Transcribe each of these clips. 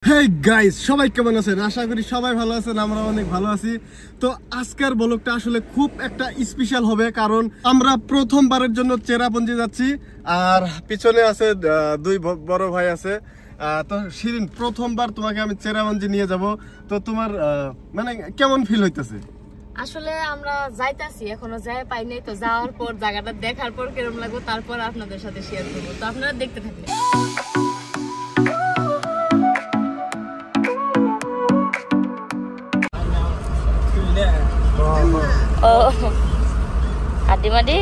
Hey guys, সবাই কেমন আছেন? আশা করি সবাই ভালো আছেন, আমরা অনেক ভালো আছি। তো আজকের ব্লগটা আসলে খুব একটা স্পেশাল হবে, কারণ আমরা প্রথমবারের জন্য চেরাপুঞ্জি যাচ্ছি। আর পিছনে আছে দুই বড় ভাই আছে। তো শিরিন, প্রথমবার তোমাকে আমি চেরাপুঞ্জি নিয়ে যাব, তো তোমার মানে কেমন ফিল হইতেছে? আসলে আমরা যাইতাছি, এখনো যাই পাই নাই। তো যাওয়ার পর জায়গাটা দেখার পর কিরকম লাগবে তারপর আপনাদের সাথে শেয়ার করবো, তো আপনারা দেখতে থাকবেন। ও হাড্ডি মাডি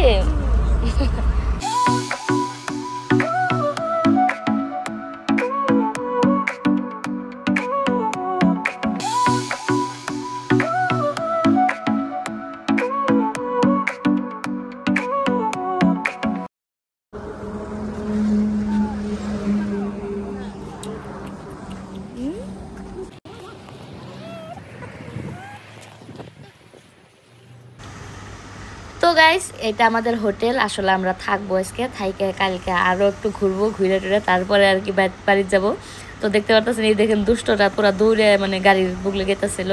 তো গাইস, এটা আমাদের হোটেল। আসলে আমরা থাকবো আজকে, থাইকে কালকে আরো একটু ঘুরবো, ঘুরে টুরে তারপরে আর কি বাড়ি যাবো। তো দেখতে পারতেছেন, এই দেখেন দুষ্টটা পুরা দৌড়ে মানে গাড়ির বুকলে গেতেছিল।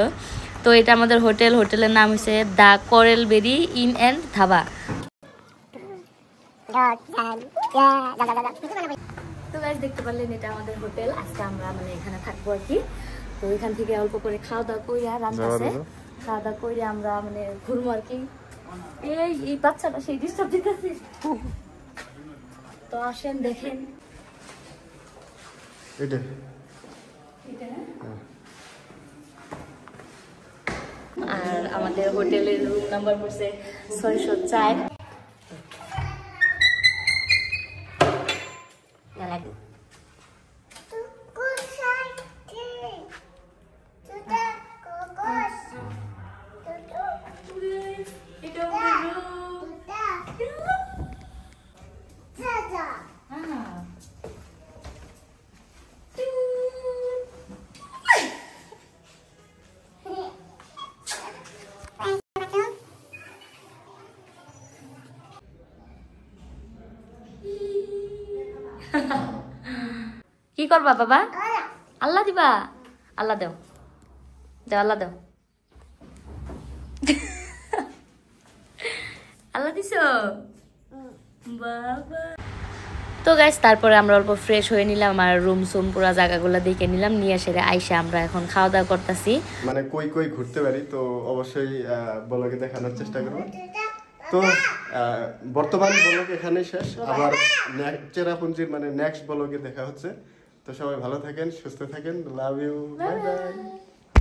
তো এটা আমাদের হোটেল, হোটেলের নাম হচ্ছে the coral berry in and dhaba. তো গাইস, দেখতে পারলেন এটা আমাদের হোটেল। আজকে আমরা মানে এখানে থাকবো আর কি। তো এখান থেকে অল্প করে খাওয়া দাওয়া কইরা, রান্নাছে খাওয়া দাওয়া করে আমরা মানে ঘুরবো আর কি। এই বাচ্চাটা সেই ডিস্টার্ব দিতেছে। তো আসেন দেখেন এটা আর আমাদের হোটেলের রুম নাম্বার পড়ছে 604। কি করবা বাবা? আল্লাহ দিবা? আল্লাহ দাও, দাও আল্লাহ দাও। আল্লাহ দিছো বাবা। তো গাইস, তারপরে আমরা অল্প ফ্রেশ হয়ে নিলাম, আর রুম সুম পুরো জায়গাগুলো দেখে নিলাম, নিয়ে সেরে আইসা আমরা এখন খাওয়া দাওয়া করতেছি। মানে কই কই ঘুরতে পারি, তো অবশ্যই ব্লগে দেখানোর চেষ্টা করবো। তো বর্তমান ব্লগ এখানেই শেষ, আবার চেরাপুঞ্জির মানে নেক্সট ব্লগে দেখা হচ্ছে। তো সবাই ভালো থাকেন, সুস্থ থাকেন, লাভ ইউ, বাই বাই।